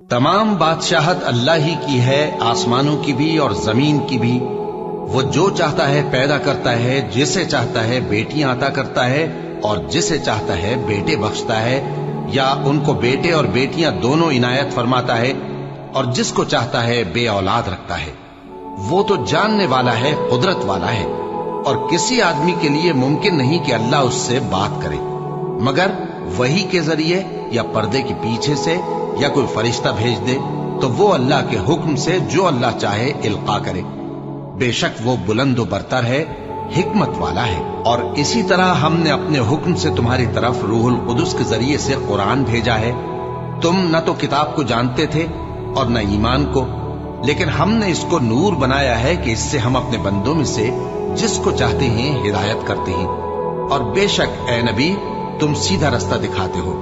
तमाम बादशाहत अल्लाह ही की है, आसमानों की भी और जमीन की भी। वो जो चाहता है पैदा करता है, जिसे चाहता है बेटियां अता करता है और जिसे चाहता है बेटे बख्शता है, या उनको बेटे और बेटियां दोनों इनायत फरमाता है, और जिसको चाहता है बे औलाद रखता है। वो तो जानने वाला है, कुदरत वाला है, और किसी आदमी के लिए मुमकिन नहीं कि अल्लाह उससे बात करे मगर वही के जरिए या पर्दे के पीछे से, या कोई फरिश्ता भेज दे तो वो अल्लाह के हुक्म से जो अल्लाह चाहे इल्का करे। बेशक वो बुलंद बरतर है, हिकमत वाला है। और इसी तरह हमने अपने हुक्म से तुम्हारी तरफ रूहुल कुदुस के जरिए से कुरान भेजा है। तुम न तो किताब को जानते थे और न ईमान को, लेकिन हमने इसको नूर बनाया है कि इससे हम अपने बंदों में से जिसको चाहते हैं हिदायत करते हैं। और बेशक ए नबी तुम सीधा रास्ता दिखाते हो।